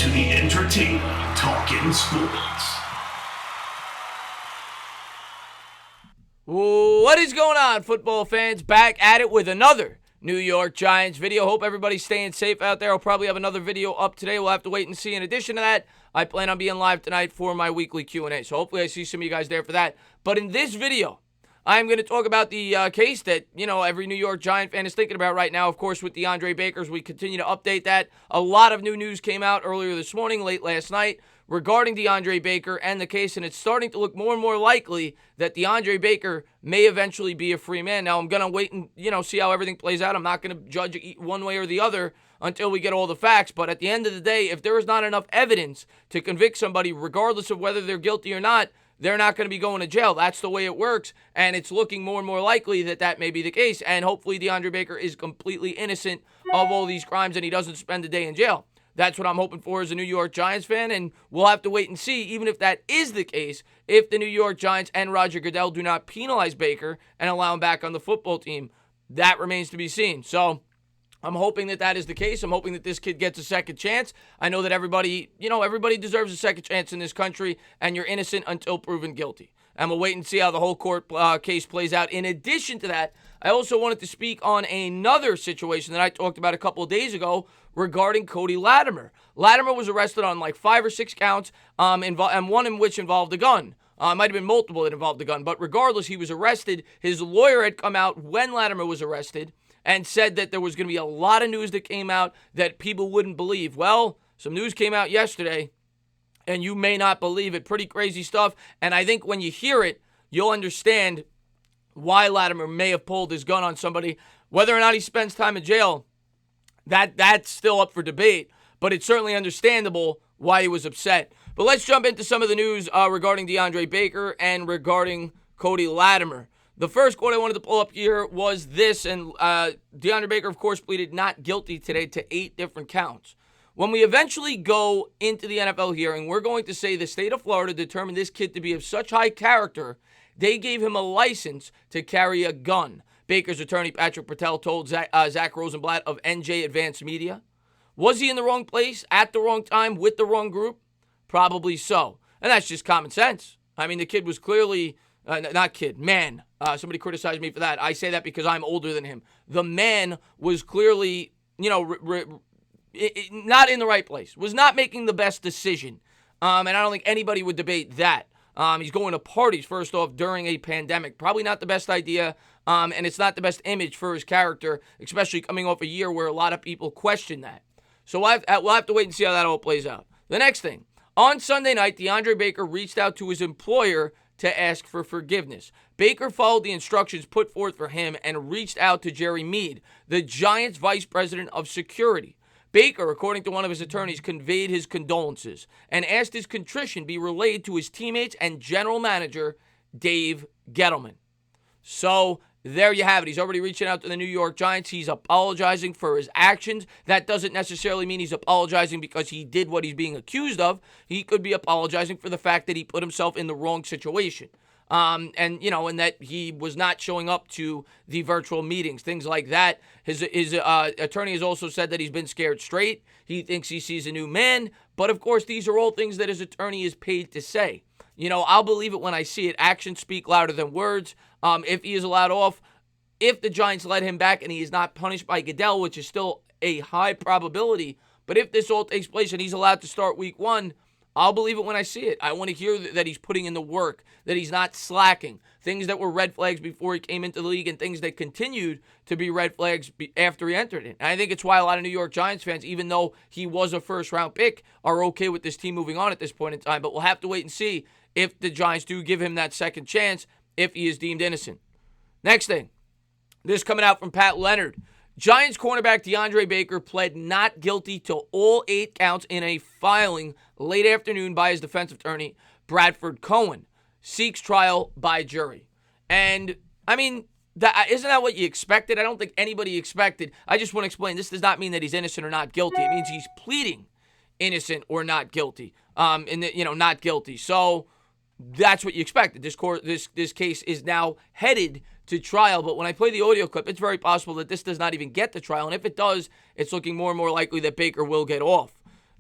to the entertainment Talking Sports. What is going on, football fans? Back at it with another New York Giants video. Hope everybody's staying safe out there. I'll probably have another video up today. We'll have to wait and see. In addition to that, I plan on being live tonight for my weekly Q&A. So hopefully I see some of you guys there for that. But in this video, I'm going to talk about the case that, every New York Giant fan is thinking about right now. Of course, with Deandre Baker, we continue to update that. A lot of new news came out earlier this morning, late last night, regarding Deandre Baker and the case, and it's starting to look more and more likely that Deandre Baker may eventually be a free man. Now, I'm going to wait and, see how everything plays out. I'm not going to judge one way or the other until we get all the facts, but at the end of the day, if there is not enough evidence to convict somebody, regardless of whether they're guilty or not, they're not going to be going to jail. That's the way it works, and it's looking more and more likely that that may be the case, and hopefully Deandre Baker is completely innocent of all these crimes and he doesn't spend a day in jail. That's what I'm hoping for as a New York Giants fan, and we'll have to wait and see, even if that is the case, if the New York Giants and Roger Goodell do not penalize Baker and allow him back on the football team. That remains to be seen. So I'm hoping that that is the case. I'm hoping that this kid gets a second chance. I know that everybody deserves a second chance in this country, and you're innocent until proven guilty. And we'll wait and see how the whole court case plays out. In addition to that, I also wanted to speak on another situation that I talked about a couple of days ago regarding Cody Latimer. Latimer was arrested on like 5 or 6 counts, and one in which involved a gun. It might have been multiple that involved a gun, but regardless, he was arrested. His lawyer had come out when Latimer was arrested and said that there was going to be a lot of news that came out that people wouldn't believe. Well, some news came out yesterday, and you may not believe it. Pretty crazy stuff, and I think when you hear it, you'll understand why Latimer may have pulled his gun on somebody. Whether or not he spends time in jail, that's still up for debate, but it's certainly understandable why he was upset. But let's jump into some of the news regarding Deandre Baker and regarding Cody Latimer. The first quote I wanted to pull up here was this, and Deandre Baker, of course, pleaded not guilty today to 8 different counts. When we eventually go into the NFL hearing, we're going to say the state of Florida determined this kid to be of such high character, they gave him a license to carry a gun. Baker's attorney, Patrick Patel, told Zach Rosenblatt of NJ Advanced Media. Was he in the wrong place, at the wrong time, with the wrong group? Probably so. And that's just common sense. I mean, the kid was clearly... man. Somebody criticized me for that. I say that because I'm older than him. The man was clearly, not in the right place. Was not making the best decision. And I don't think anybody would debate that. He's going to parties, first off, during a pandemic. Probably not the best idea. And it's not the best image for his character, especially coming off a year where a lot of people question that. So we'll have to wait and see how that all plays out. The next thing. On Sunday night, Deandre Baker reached out to his employer to ask for forgiveness. Baker followed the instructions put forth for him and reached out to Jerry Mead, the Giants' vice president of security. Baker, according to one of his attorneys, conveyed his condolences and asked his contrition be relayed to his teammates and general manager, Dave Getteman. So there you have it. He's already reaching out to the New York Giants. He's apologizing for his actions. That doesn't necessarily mean he's apologizing because he did what he's being accused of. He could be apologizing for the fact that he put himself in the wrong situation. And that he was not showing up to the virtual meetings, things like that. His attorney has also said that he's been scared straight. He thinks he sees a new man. But, of course, these are all things that his attorney is paid to say. I'll believe it when I see it. Actions speak louder than words. If he is allowed off, if the Giants let him back and he is not punished by Goodell, which is still a high probability, but if this all takes place and he's allowed to start week 1, I'll believe it when I see it. I want to hear that he's putting in the work, that he's not slacking. Things that were red flags before he came into the league and things that continued to be red flags after he entered it. And I think it's why a lot of New York Giants fans, even though he was a first-round pick, are okay with this team moving on at this point in time. But we'll have to wait and see if the Giants do give him that second chance, if he is deemed innocent. Next thing, this coming out from Pat Leonard. Giants cornerback Deandre Baker pled not guilty to all 8 counts in a filing late afternoon by his defensive attorney, Bradford Cohen. Seeks trial by jury. And, I mean, isn't that what you expected? I don't think anybody expected. I just want to explain, this does not mean that he's innocent or not guilty. It means he's pleading innocent or not guilty. Not guilty. So that's what you expected. This case is now headed to trial, but when I play the audio clip, it's very possible that this does not even get to trial, and if it does, it's looking more and more likely that Baker will get off.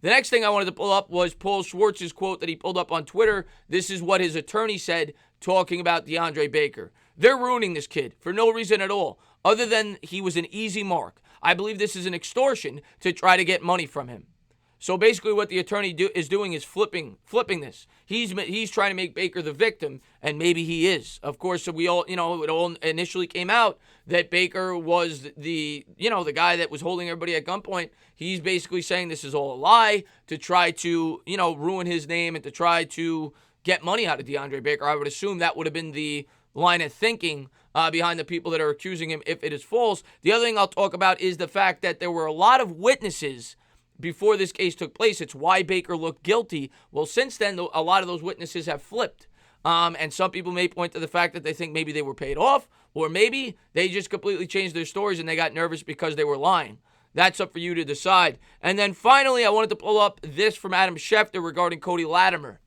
The next thing I wanted to pull up was Paul Schwartz's quote that he pulled up on Twitter. This is what his attorney said talking about Deandre Baker. They're ruining this kid for no reason at all, other than he was an easy mark. I believe this is an extortion to try to get money from him. So basically what the attorney is doing is flipping this. He's trying to make Baker the victim, and maybe he is. Of course, so we all, it all initially came out that Baker was the guy that was holding everybody at gunpoint. He's basically saying this is all a lie to try to, ruin his name and to try to get money out of Deandre Baker. I would assume that would have been the line of thinking behind the people that are accusing him if it is false. The other thing I'll talk about is the fact that there were a lot of witnesses before this case took place. It's why Baker looked guilty. Well, since then, a lot of those witnesses have flipped. And some people may point to the fact that they think maybe they were paid off, or maybe they just completely changed their stories and they got nervous because they were lying. That's up for you to decide. And then finally, I wanted to pull up this from Adam Schefter regarding Cody Latimer.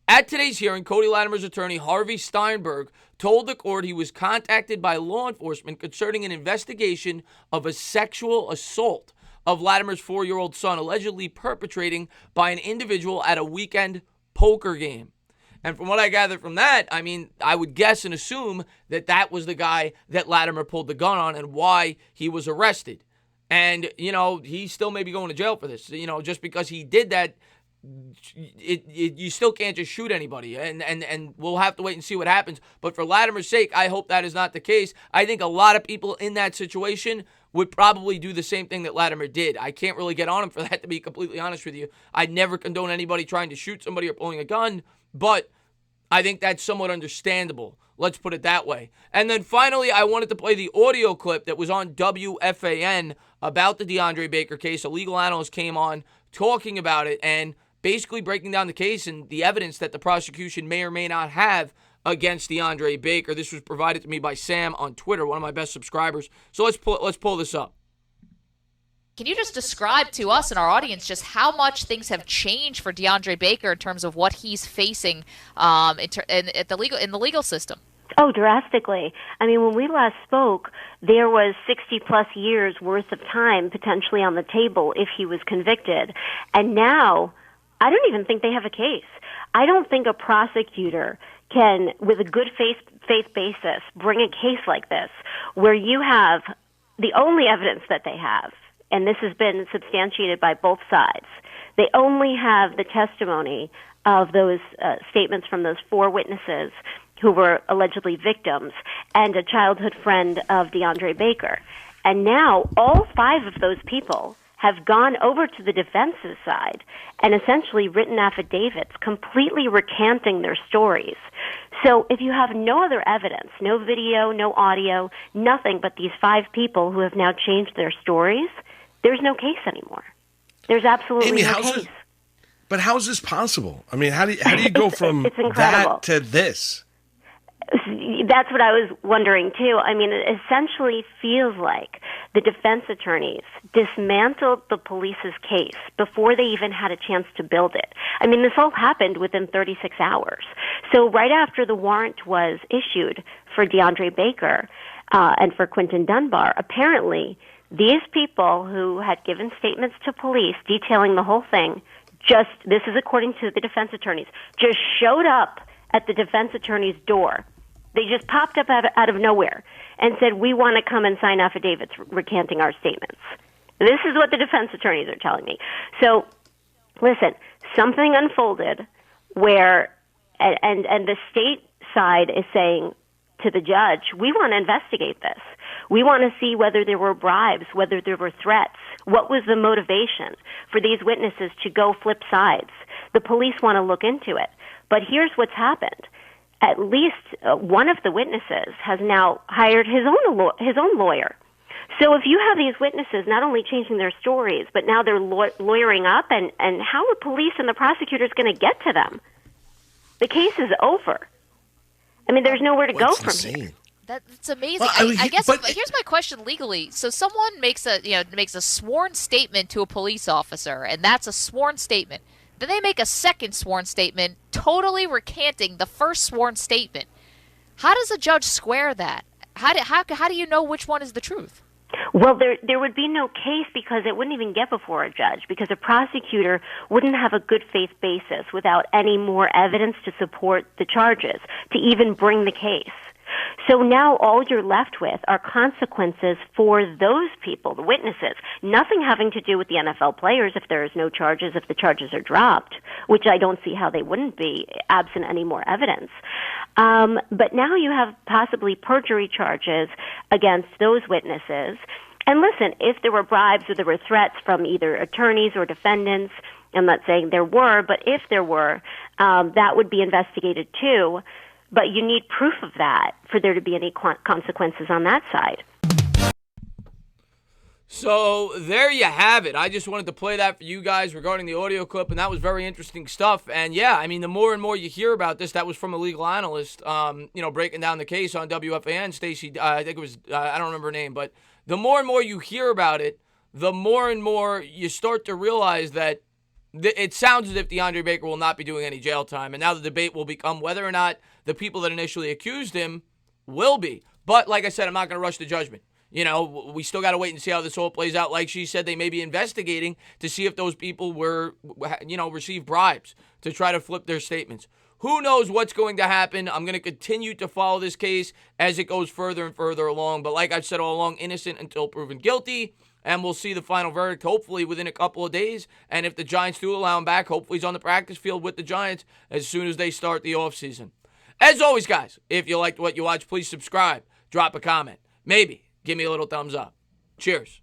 At today's hearing, Cody Latimer's attorney, Harvey Steinberg, told the court he was contacted by law enforcement concerning an investigation of a sexual assault of Latimer's 4-year-old son, allegedly perpetrating by an individual at a weekend poker game. And from what I gathered from that, I would guess and assume that that was the guy that Latimer pulled the gun on and why he was arrested. And, he still may be going to jail for this. Just because he did that, you still can't just shoot anybody, and we'll have to wait and see what happens. But for Latimer's sake, I hope that is not the case. I think a lot of people in that situation would probably do the same thing that Latimer did. I can't really get on him for that, to be completely honest with you. I'd never condone anybody trying to shoot somebody or pulling a gun, but I think that's somewhat understandable. Let's put it that way. And then finally, I wanted to play the audio clip that was on WFAN about the Deandre Baker case. A legal analyst came on talking about it and basically breaking down the case and the evidence that the prosecution may or may not have against Deandre Baker. This was provided to me by Sam on Twitter, one of my best subscribers. So let's pull this up. Can you just describe to us and our audience just how much things have changed for Deandre Baker in terms of what he's facing in the legal system? Oh, drastically. When we last spoke, there was 60-plus years worth of time potentially on the table if he was convicted. And now, I don't even think they have a case. I don't think a prosecutor can, with a good faith basis, bring a case like this where you have the only evidence that they have, and this has been substantiated by both sides. They only have the testimony of those statements from those 4 witnesses who were allegedly victims and a childhood friend of Deandre Baker. And now all 5 of those people have gone over to the defense's side and essentially written affidavits completely recanting their stories. So if you have no other evidence, no video, no audio, nothing but these 5 people who have now changed their stories, there's no case anymore. There's absolutely no case. But how is this possible? How do you go from that to this? That's what I was wondering, too. It essentially feels like the defense attorneys dismantled the police's case before they even had a chance to build it. This all happened within 36 hours. So right after the warrant was issued for Deandre Baker and for Quinton Dunbar, apparently these people who had given statements to police detailing the whole thing, this is according to the defense attorneys, just showed up at the defense attorney's door. They just popped up out of nowhere and said, we want to come and sign affidavits recanting our statements. This is what the defense attorneys are telling me. So, listen, something unfolded where, and the state side is saying to the judge, we want to investigate this. We want to see whether there were bribes, whether there were threats. What was the motivation for these witnesses to go flip sides? The police want to look into it. But here's what's happened. At least one of the witnesses has now hired his own lawyer. So if you have these witnesses not only changing their stories, but now they're lawyering up, and how are police and the prosecutors going to get to them? The case is over. There's nowhere to go from here. That's amazing. Well, I guess here's my question legally. So someone makes a sworn statement to a police officer, and that's a sworn statement. Then they make a second sworn statement totally recanting the first sworn statement. How does a judge square that? How do you know which one is the truth? Well, there would be no case because it wouldn't even get before a judge because a prosecutor wouldn't have a good faith basis without any more evidence to support the charges to even bring the case. So now all you're left with are consequences for those people, the witnesses, nothing having to do with the NFL players if there is no charges, if the charges are dropped, which I don't see how they wouldn't be absent any more evidence. But now you have possibly perjury charges against those witnesses. And listen, if there were bribes or there were threats from either attorneys or defendants, I'm not saying there were, but if there were, that would be investigated too. But you need proof of that for there to be any consequences on that side. So there you have it. I just wanted to play that for you guys regarding the audio clip, and that was very interesting stuff. And yeah, I mean, the more and more you hear about this, that was from a legal analyst, breaking down the case on WFAN. Stacey, I think it was, I don't remember her name, but the more and more you hear about it, the more and more you start to realize that it sounds as if Deandre Baker will not be doing any jail time, and now the debate will become whether or not the people that initially accused him will be. But like I said, I'm not going to rush to judgment. We still got to wait and see how this all plays out. Like she said, they may be investigating to see if those people received bribes to try to flip their statements. Who knows what's going to happen? I'm going to continue to follow this case as it goes further and further along. But like I've said all along, innocent until proven guilty. And we'll see the final verdict hopefully within a couple of days. And if the Giants do allow him back, hopefully he's on the practice field with the Giants as soon as they start the offseason. As always, guys, if you liked what you watched, please subscribe, drop a comment, maybe give me a little thumbs up. Cheers.